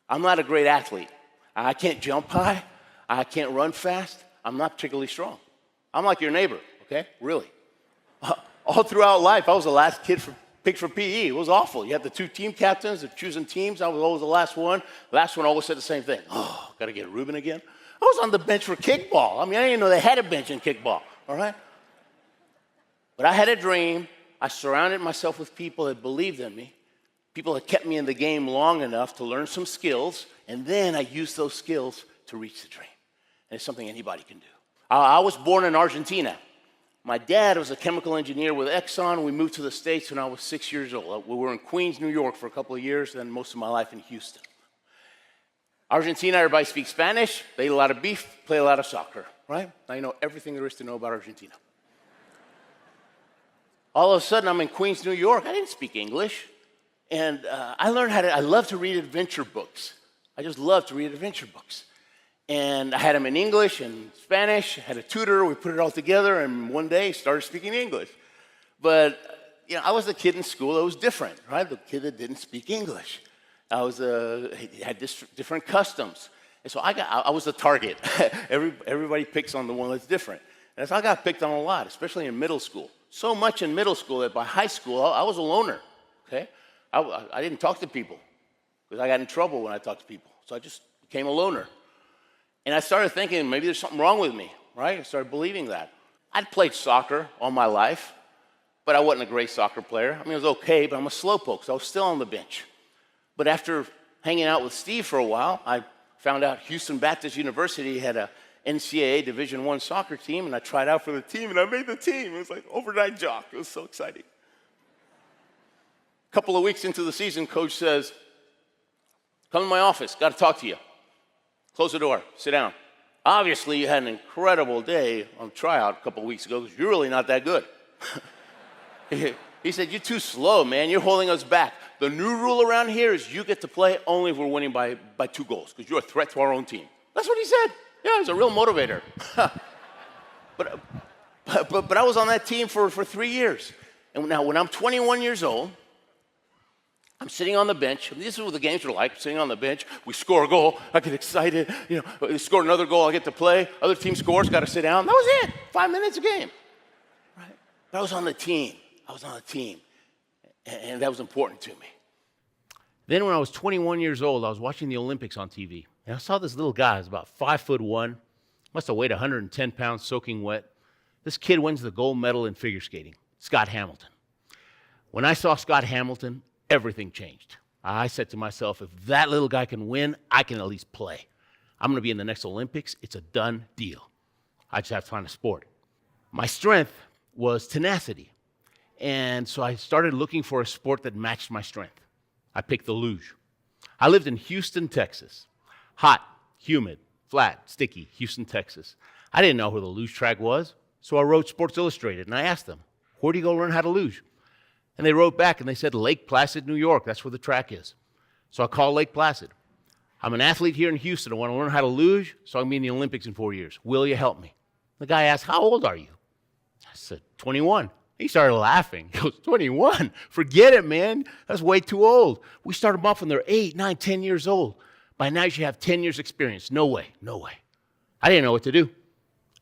I'm not a great athlete. I can't jump high. I can't run fast. I'm not particularly strong. I'm like your neighbor, okay? Really. All throughout life, I was the last kid picked for PE. It was awful. You had the two team captains, they're choosing teams. I was always the last one. The last one always said the same thing. Oh, got to get Ruben again. I was on the bench for kickball. I mean, I didn't even know they had a bench in kickball, all right? But I had a dream. I surrounded myself with people that believed in me, people that kept me in the game long enough to learn some skills, and then I used those skills to reach the dream. And it's something anybody can do. I was born in Argentina. My dad was a chemical engineer with Exxon. We moved to the States when I was 6 years old. We were in Queens, New York for a couple of years, then most of my life in Houston. Argentina, everybody speaks Spanish. They eat a lot of beef, play a lot of soccer, right? Now you know everything there is to know about Argentina. All of a sudden, I'm in Queens, New York. I didn't speak English. And I learned I love to read adventure books. I just love to read adventure books. And I had them in English and Spanish. I had a tutor. We put it all together, and one day started speaking English. But I was the kid in school that was different, right? The kid that didn't speak English. I had different customs, and so I was the target. Everybody picks on the one that's different, and so I got picked on a lot, especially in middle school. So much in middle school that by high school I was a loner. Okay, I didn't talk to people because I got in trouble when I talked to people. So I just became a loner. And I started thinking maybe there's something wrong with me, right? I started believing that. I'd played soccer all my life, but I wasn't a great soccer player. I mean, it was okay, but I'm a slowpoke, so I was still on the bench. But after hanging out with Steve for a while, I found out Houston Baptist University had a NCAA Division I soccer team, and I tried out for the team, and I made the team. It was like overnight jock. It was so exciting. A couple of weeks into the season, coach says, come to my office, got to talk to you. Close the door, sit down. Obviously, you had an incredible day on tryout a couple of weeks ago because you're really not that good. He said, you're too slow, man. You're holding us back. The new rule around here is you get to play only if we're winning by 2 goals because you're a threat to our own team. That's what he said. Yeah, he's a real motivator. But I was on that team for 3 years. And now when I'm 21 years old, I'm sitting on the bench. This is what the games are like, sitting on the bench. We score a goal. I get excited. We score another goal. I get to play. Other team scores. Got to sit down. That was it. 5 minutes a game. Right? But I was on the team. And that was important to me. Then when I was 21 years old, I was watching the Olympics on TV. And I saw this little guy. He was about 5'1", must have weighed 110 pounds soaking wet. This kid wins the gold medal in figure skating, Scott Hamilton. When I saw Scott Hamilton, everything changed. I said to myself, if that little guy can win, I can at least play. I'm going to be in the next Olympics. It's a done deal. I just have to find a sport. My strength was tenacity. And so I started looking for a sport that matched my strength. I picked the luge. I lived in Houston, Texas. Hot, humid, flat, sticky, Houston, Texas. I didn't know where the luge track was, so I wrote Sports Illustrated, and I asked them, where do you go learn how to luge? And they wrote back, and they said, Lake Placid, New York. That's where the track is. So I called Lake Placid. I'm an athlete here in Houston. I want to learn how to luge, so I'm in the Olympics in 4 years. Will you help me? The guy asked, how old are you? I said, 21. He started laughing. He goes, 21? Forget it, man. That's way too old. We started them off when they're 8, 9, 10 years old. By now, you should have 10 years experience. No way. I didn't know what to do.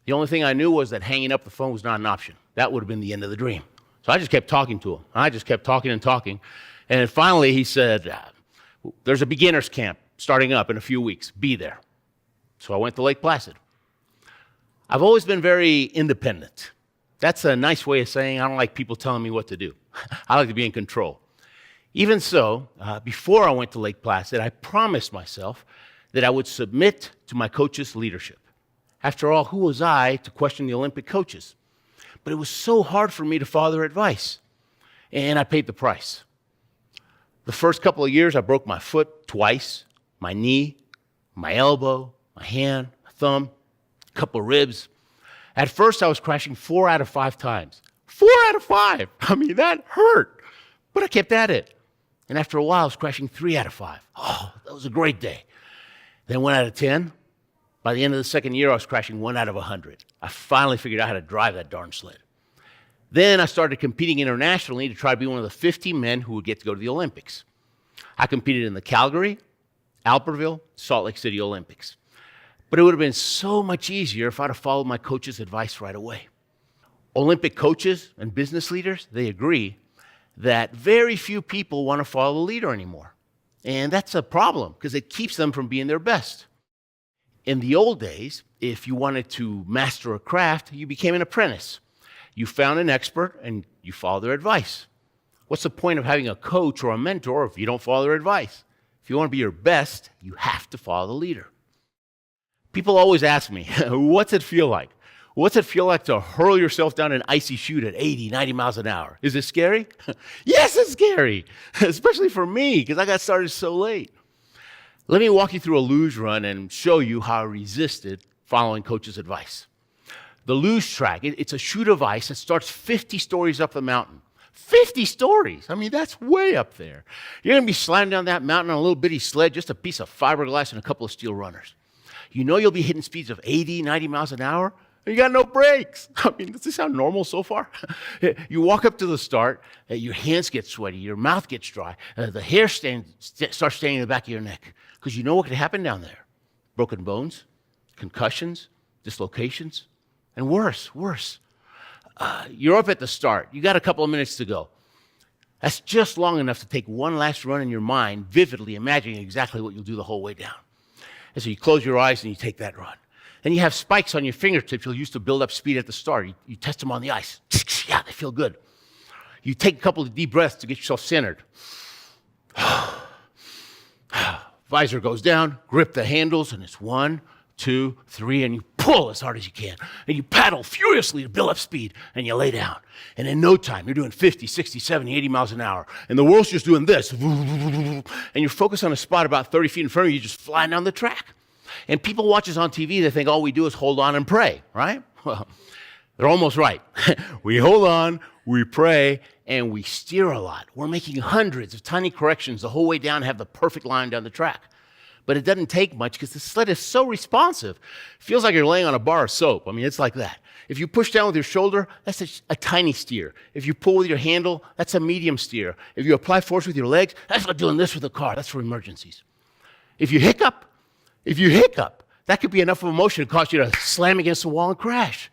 The only thing I knew was that hanging up the phone was not an option. That would have been the end of the dream. So I just kept talking to him. I just kept talking and talking. And then finally, he said, there's a beginner's camp starting up in a few weeks. Be there. So I went to Lake Placid. I've always been very independent. That's a nice way of saying I don't like people telling me what to do. I like to be in control. Even so, before I went to Lake Placid, I promised myself that I would submit to my coach's leadership. After all, who was I to question the Olympic coaches? But it was so hard for me to follow their advice, and I paid the price. The first couple of years, I broke my foot twice, my knee, my elbow, my hand, my thumb, a couple of ribs. At first, I was crashing 4 out of 5 times. 4 out of 5! I mean, that hurt. But I kept at it. And after a while, I was crashing 3 out of 5. Oh, that was a great day. Then 1 out of 10. By the end of the second year, I was crashing 1 out of 100. I finally figured out how to drive that darn sled. Then I started competing internationally to try to be one of the 50 men who would get to go to the Olympics. I competed in the Calgary, Albertville, Salt Lake City Olympics. But it would have been so much easier if I'd have followed my coach's advice right away. Olympic coaches and business leaders, they agree that very few people want to follow the leader anymore. And that's a problem because it keeps them from being their best. In the old days, if you wanted to master a craft, you became an apprentice. You found an expert and you followed their advice. What's the point of having a coach or a mentor if you don't follow their advice? If you want to be your best, you have to follow the leader. People always ask me, what's it feel like? What's it feel like to hurl yourself down an icy chute at 80, 90 miles an hour? Is it scary? Yes, it's scary, especially for me because I got started so late. Let me walk you through a luge run and show you how I resisted following coach's advice. The luge track, it's a chute of ice that starts 50 stories up the mountain. 50 stories. I mean, that's way up there. You're going to be sliding down that mountain on a little bitty sled, just a piece of fiberglass and a couple of steel runners. You know you'll be hitting speeds of 80, 90 miles an hour, and you got no brakes. I mean, does this sound normal so far? You walk up to the start, your hands get sweaty, your mouth gets dry, the hair starts standing in the back of your neck, because you know what could happen down there. Broken bones, concussions, dislocations, and worse. You're up at the start. You got a couple of minutes to go. That's just long enough to take one last run in your mind, vividly imagining exactly what you'll do the whole way down. And so you close your eyes and you take that run. And you have spikes on your fingertips you'll use to build up speed at the start. You test them on the ice. Yeah, they feel good. You take a couple of deep breaths to get yourself centered. Visor goes down, grip the handles, and it's 1, 2, 3, and you pull as hard as you can. And you paddle furiously to build up speed, and you lay down. And in no time, you're doing 50, 60, 70, 80 miles an hour. And the world's just doing this. And you're focused on a spot about 30 feet in front of you, just flying down the track. And people watch us on TV, they think all we do is hold on and pray, right? Well, they're almost right. We hold on, we pray, and we steer a lot. We're making hundreds of tiny corrections the whole way down to have the perfect line down the track. But it doesn't take much because the sled is so responsive. It feels like you're laying on a bar of soap. I mean, it's like that. If you push down with your shoulder, that's a tiny steer. If you pull with your handle, that's a medium steer. If you apply force with your legs, that's like doing this with a car. That's for emergencies. If you hiccup, that could be enough of a motion to cause you to slam against the wall and crash.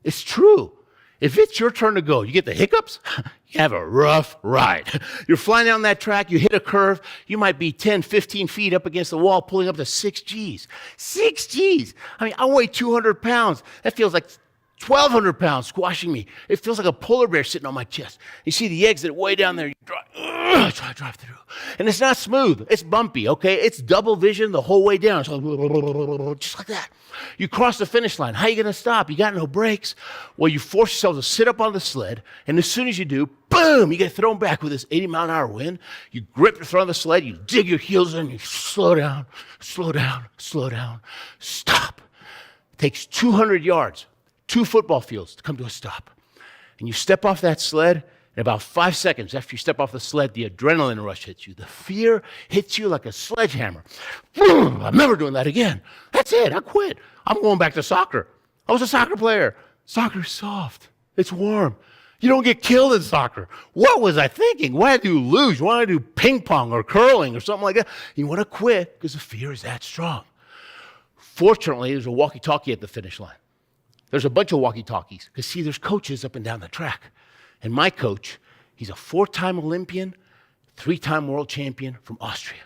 It's true. If it's your turn to go, you get the hiccups, you have a rough ride. You're flying down that track, you hit a curve, you might be 10, 15 feet up against the wall, pulling up to 6 Gs. 6 Gs! I mean, I weigh 200 pounds. That feels like 1,200 pounds squashing me. It feels like a polar bear sitting on my chest. You see the exit way down there, you drive through. And it's not smooth, it's bumpy, okay? It's double vision the whole way down. So, just like that. You cross the finish line. How are you going to stop? You got no brakes. Well, you force yourself to sit up on the sled, and as soon as you do, boom, you get thrown back with this 80-mile-an-hour wind. You grip the front of the sled, you dig your heels in, you slow down, stop. It takes 200 yards, 2 football fields to come to a stop. And you step off that sled, and about 5 seconds after you step off the sled, the adrenaline rush hits you. The fear hits you like a sledgehammer. Boom, I'm never doing that again. That's it, I quit. I'm going back to soccer. I was a soccer player. Soccer's soft. It's warm. You don't get killed in soccer. What was I thinking? Why did I do luge? Why did I do ping pong or curling or something like that? You want to quit because the fear is that strong. Fortunately, there's a walkie-talkie at the finish line. There's a bunch of walkie-talkies because, see, there's coaches up and down the track. And my coach, he's a 4-time Olympian, 3-time world champion from Austria.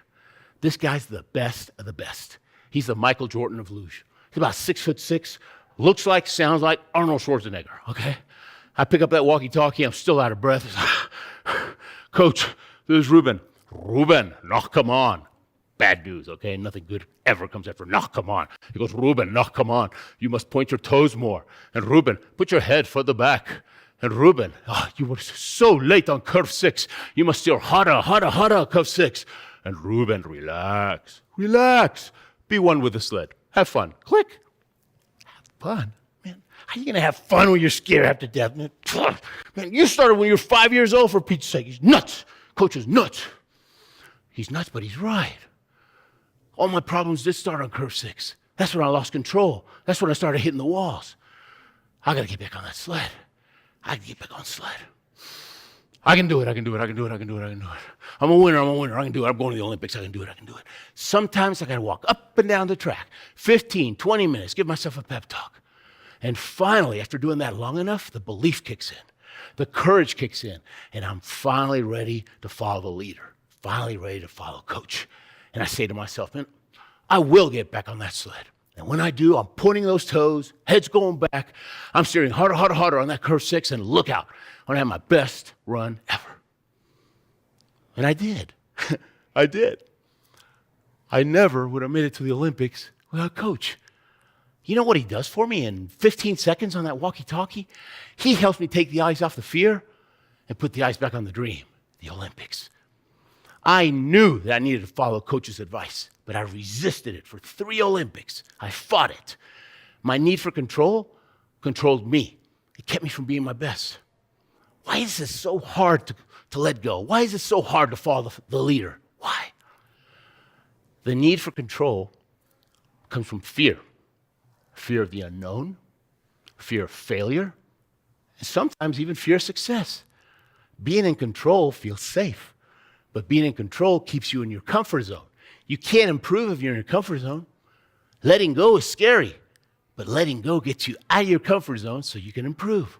This guy's the best of the best. He's the Michael Jordan of luge. He's about 6'6", looks like, sounds like Arnold Schwarzenegger, okay? I pick up that walkie-talkie, I'm still out of breath. Coach, this is Ruben. Ruben, no, come on. Bad news, okay? Nothing good ever comes after, no, come on. He goes, Ruben, no, come on. You must point your toes more. And Ruben, put your head further back. And Ruben, you were so late on curve 6. You must steer harder, curve 6. And Ruben, relax. Be one with the sled. Have fun. Click. Have fun. Man, how are you going to have fun when you're scared half to death? Man, you started when you were 5 years old, for Pete's sake. He's nuts. Coach is nuts. He's nuts, but he's right. All my problems did start on curve 6. That's when I lost control. That's when I started hitting the walls. I got to get back on that sled. I can get back on sled. I can do it, I can do it, I can do it, I can do it, I can do it. I'm a winner, I can do it. I'm going to the Olympics, I can do it, I can do it. Sometimes I got to walk up and down the track, 15, 20 minutes, give myself a pep talk. And finally, after doing that long enough, the belief kicks in, the courage kicks in, and I'm finally ready to follow the leader, finally ready to follow coach. And I say to myself, man, I will get back on that sled. And when I do, I'm pointing those toes, head's going back. I'm steering harder, harder, harder on that curve 6, and look out. I'm going to have my best run ever. And I did. I did. I never would have made it to the Olympics without Coach. You know what he does for me in 15 seconds on that walkie-talkie? He helps me take the eyes off the fear and put the eyes back on the dream, the Olympics. I knew that I needed to follow Coach's advice, but I resisted it for 3 Olympics. I fought it. My need for control controlled me. It kept me from being my best. Why is this so hard to let go? Why is it so hard to follow the leader? Why? The need for control comes from fear. Fear of the unknown, fear of failure, and sometimes even fear of success. Being in control feels safe, but being in control keeps you in your comfort zone. You can't improve if you're in your comfort zone. Letting go is scary, but letting go gets you out of your comfort zone so you can improve.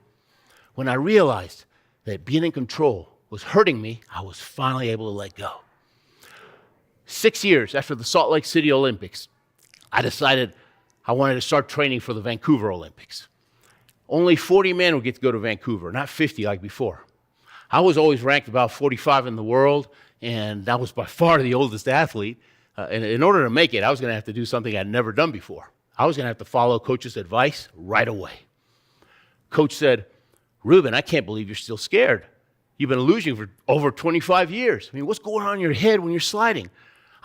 When I realized that being in control was hurting me, I was finally able to let go. 6 years after the Salt Lake City Olympics, I decided I wanted to start training for the Vancouver Olympics. Only 40 men would get to go to Vancouver, not 50 like before. I was always ranked about 45 in the world, and I was by far the oldest athlete. And in order to make it, I was going to have to do something I'd never done before. I was going to have to follow Coach's advice right away. Coach said, Ruben, I can't believe you're still scared. You've been luging for over 25 years. I mean, what's going on in your head when you're sliding?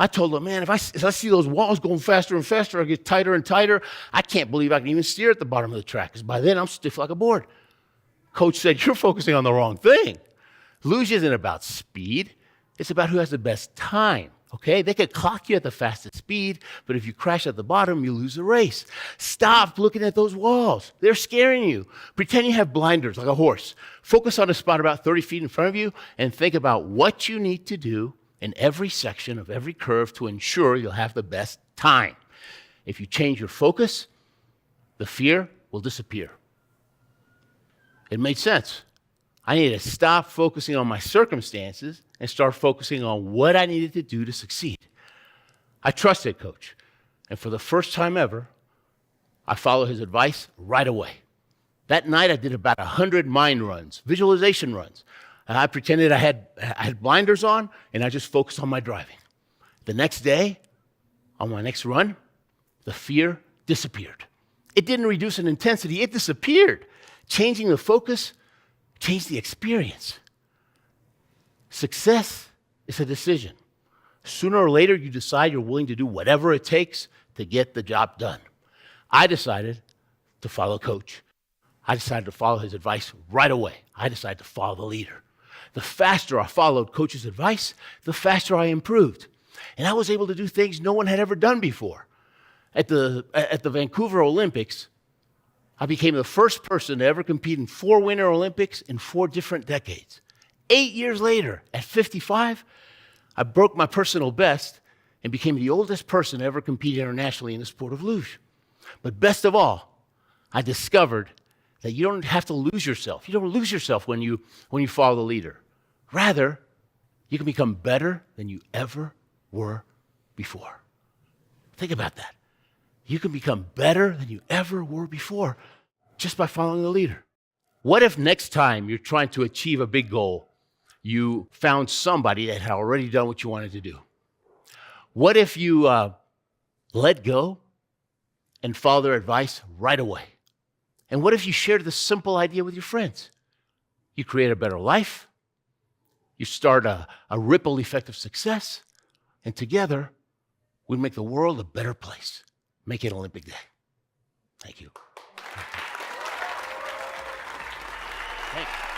I told him, man, if I see those walls going faster and faster, I get tighter and tighter. I can't believe I can even steer at the bottom of the track, because by then I'm stiff like a board. Coach said, you're focusing on the wrong thing. Luge isn't about speed. It's about who has the best time, okay? They could clock you at the fastest speed, but if you crash at the bottom, you lose the race. Stop looking at those walls. They're scaring you. Pretend you have blinders like a horse. Focus on a spot about 30 feet in front of you and think about what you need to do in every section of every curve to ensure you'll have the best time. If you change your focus, the fear will disappear. It made sense. I needed to stop focusing on my circumstances and start focusing on what I needed to do to succeed. I trusted Coach, and for the first time ever, I followed his advice right away. That night, I did about 100 mind runs, visualization runs. I pretended I had blinders on, and I just focused on my driving. The next day, on my next run, the fear disappeared. It didn't reduce in intensity, it disappeared. Changing the focus changed the experience. Success is a decision. Sooner or later, you decide you're willing to do whatever it takes to get the job done. I decided to follow Coach. I decided to follow his advice right away. I decided to follow the leader. The faster I followed Coach's advice, the faster I improved. And I was able to do things no one had ever done before. At the Vancouver Olympics, I became the first person to ever compete in 4 Winter Olympics in 4 different decades. 8 years later, at 55, I broke my personal best and became the oldest person to ever compete internationally in the sport of luge. But best of all, I discovered that you don't have to lose yourself. You don't lose yourself when you follow the leader. Rather, you can become better than you ever were before. Think about that. You can become better than you ever were before just by following the leader. What if next time you're trying to achieve a big goal, you found somebody that had already done what you wanted to do? What if you let go and follow their advice right away? And what if you shared this simple idea with your friends? You create a better life, you start a ripple effect of success, and together, we make the world a better place. Make it Olympic Day. Thank you. Thanks.